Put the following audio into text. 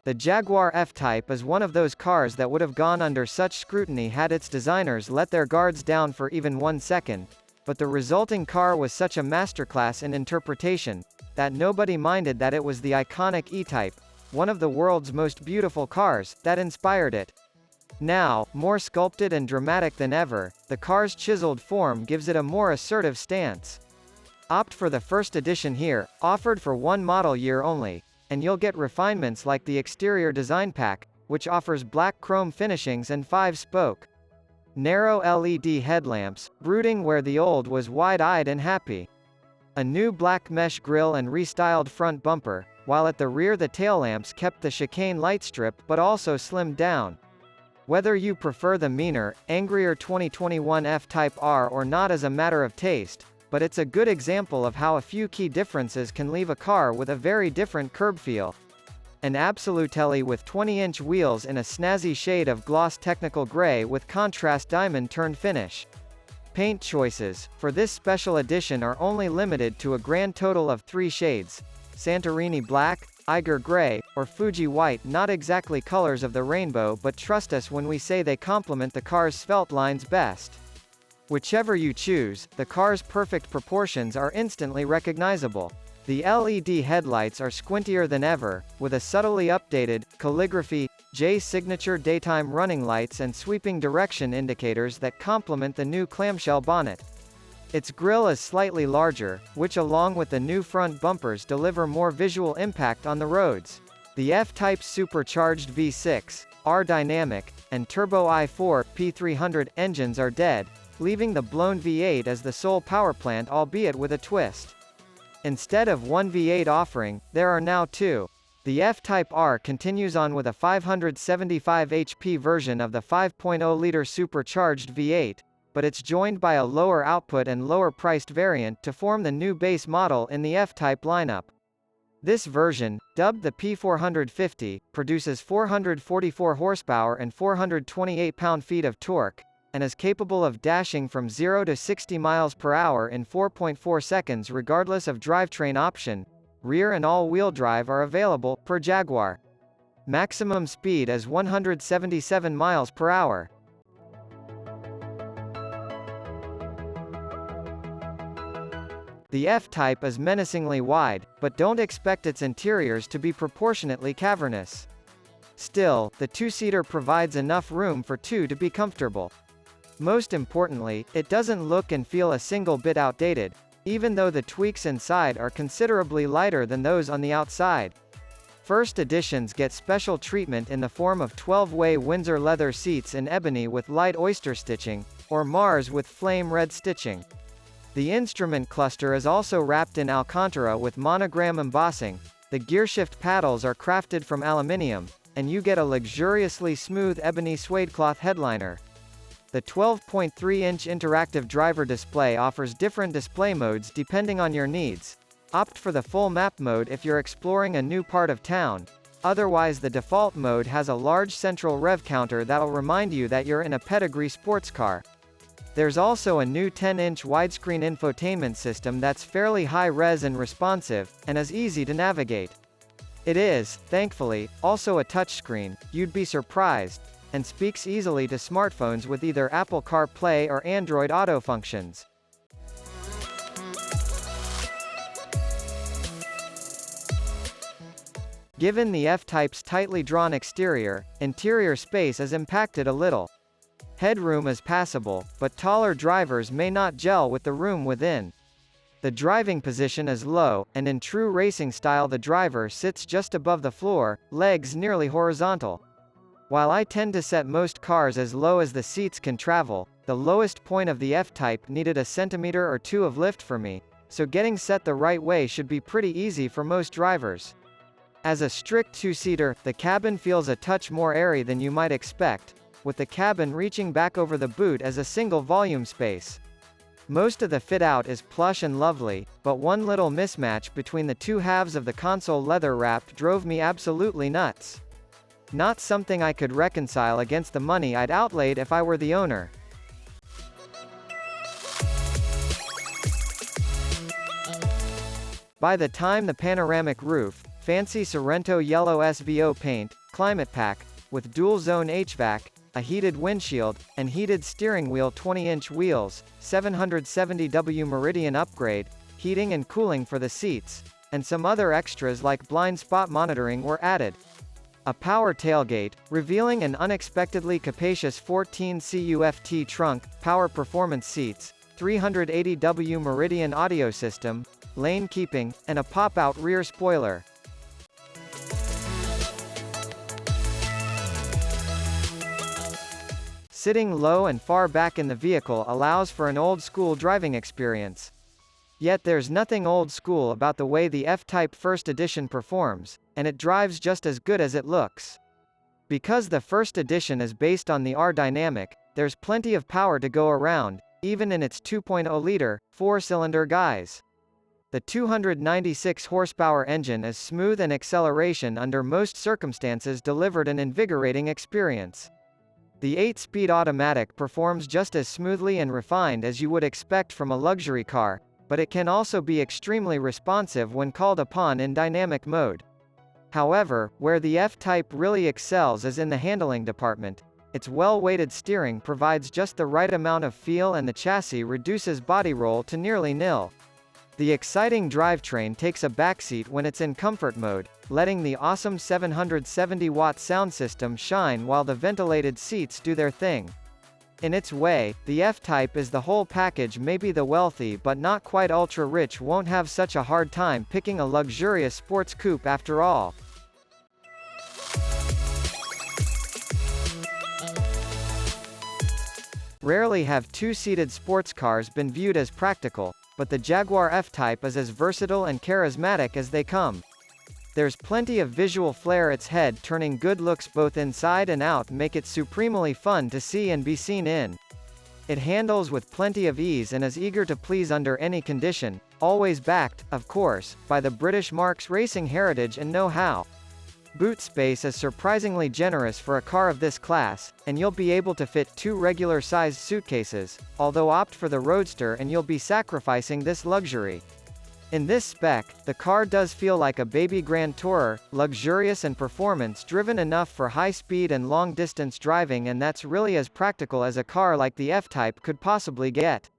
The Jaguar F-type is one of those cars that would have gone under such scrutiny had its designers let their guards down for even 1 second, but the resulting car was such a masterclass in interpretation, that nobody minded that it was the iconic E-type, one of the world's most beautiful cars, that inspired it. Now, more sculpted and dramatic than ever, the car's chiseled form gives it a more assertive stance. Opt for the first edition here, offered for one model year only, and you'll get refinements like the exterior design pack, which offers black chrome finishings and 5-spoke narrow LED headlamps, brooding where the old was wide-eyed and happy. A new black mesh grille and restyled front bumper, while at the rear the tail lamps kept the chicane light strip but also slimmed down. Whether you prefer the meaner, angrier 2021 F-Type R or not is a matter of taste, but it's a good example of how a few key differences can leave a car with a very different curb feel. An Absolutely with 20-inch wheels in a snazzy shade of gloss technical gray with contrast diamond turn finish. Paint choices for this special edition are only limited to a grand total of 3 shades: Santorini Black, Eiger Gray, or Fuji White. Not exactly colors of the rainbow, but trust us when we say they complement the car's svelte lines best. Whichever you choose, the car's perfect proportions are instantly recognizable. The LED headlights are squintier than ever, with a subtly updated, calligraphy, J signature daytime running lights and sweeping direction indicators that complement the new clamshell bonnet. Its grille is slightly larger, which along with the new front bumpers deliver more visual impact on the roads. The F-Type supercharged V6, R-Dynamic, and Turbo i4 P300 engines are dead, leaving the blown V8 as the sole power plant, albeit with a twist. Instead of one V8 offering, there are now 2. The F-Type R continues on with a 575 HP version of the 5.0-liter supercharged V8, but it's joined by a lower output and lower-priced variant to form the new base model in the F-Type lineup. This version, dubbed the P450, produces 444 horsepower and 428 pound-feet of torque, and is capable of dashing from 0 to 60 miles per hour in 4.4 seconds regardless of drivetrain option. Rear and all-wheel drive are available, per Jaguar. Maximum speed is 177 miles per hour. The F-Type is menacingly wide, but don't expect its interiors to be proportionately cavernous. Still, the two-seater provides enough room for 2 to be comfortable. Most importantly, it doesn't look and feel a single bit outdated, even though the tweaks inside are considerably lighter than those on the outside. First editions get special treatment in the form of 12-way Windsor leather seats in ebony with light oyster stitching, or Mars with flame red stitching. The instrument cluster is also wrapped in Alcantara with monogram embossing, the gearshift paddles are crafted from aluminium, and you get a luxuriously smooth ebony suede cloth headliner. The 12.3-inch interactive driver display offers different display modes depending on your needs. Opt for the full map mode if you're exploring a new part of town. Otherwise, the default mode has a large central rev counter that'll remind you that you're in a pedigree sports car. There's also a new 10-inch widescreen infotainment system that's fairly high-res and responsive, and is easy to navigate. It is, thankfully, also a touchscreen, you'd be surprised, and speaks easily to smartphones with either Apple CarPlay or Android Auto functions. Given the F-Type's tightly drawn exterior, interior space is impacted a little. Headroom is passable, but taller drivers may not gel with the room within. The driving position is low, and in true racing style the driver sits just above the floor, legs nearly horizontal. While I tend to set most cars as low as the seats can travel, the lowest point of the F-Type needed a centimeter or 2 of lift for me, so getting set the right way should be pretty easy for most drivers. As a strict two-seater, the cabin feels a touch more airy than you might expect, with the cabin reaching back over the boot as a single volume space. Most of the fit-out is plush and lovely, but one little mismatch between the two halves of the console leather wrap drove me absolutely nuts. Not something I could reconcile against the money I'd outlaid if I were the owner. By the time the panoramic roof, Fancy Sorrento yellow SVO paint, climate pack, with dual-zone HVAC, a heated windshield, and heated steering wheel. 20-inch wheels, 770W Meridian upgrade, heating and cooling for the seats, and some other extras like blind spot monitoring were added. A power tailgate, revealing an unexpectedly capacious 14 CUFT trunk, power performance seats, 380W Meridian audio system, lane keeping, and a pop-out rear spoiler. Sitting low and far back in the vehicle allows for an old-school driving experience. Yet there's nothing old-school about the way the F-Type First Edition performs, and it drives just as good as it looks. Because the First Edition is based on the R-Dynamic, there's plenty of power to go around, even in its 2.0-liter, four-cylinder guise. The 296 horsepower engine is smooth, and acceleration under most circumstances delivered an invigorating experience. The 8-speed automatic performs just as smoothly and refined as you would expect from a luxury car, but it can also be extremely responsive when called upon in dynamic mode. However, where the F-Type really excels is in the handling department. Its well-weighted steering provides just the right amount of feel, and the chassis reduces body roll to nearly nil. The exciting drivetrain takes a backseat when it's in comfort mode, letting the awesome 770-watt sound system shine while the ventilated seats do their thing. In its way, the F-Type is the whole package. Maybe the wealthy but not quite ultra-rich won't have such a hard time picking a luxurious sports coupe after all. Rarely have two-seated sports cars been viewed as practical, but the Jaguar F-Type is as versatile and charismatic as they come. There's plenty of visual flair. Its head-turning good looks both inside and out make it supremely fun to see and be seen in. It handles with plenty of ease and is eager to please under any condition, always backed, of course, by the British marque's racing heritage and know-how. Boot space is surprisingly generous for a car of this class, and you'll be able to fit 2 regular-sized suitcases, although opt for the Roadster and you'll be sacrificing this luxury. In this spec, the car does feel like a baby Grand Tourer, luxurious and performance-driven enough for high-speed and long-distance driving, and that's really as practical as a car like the F-Type could possibly get.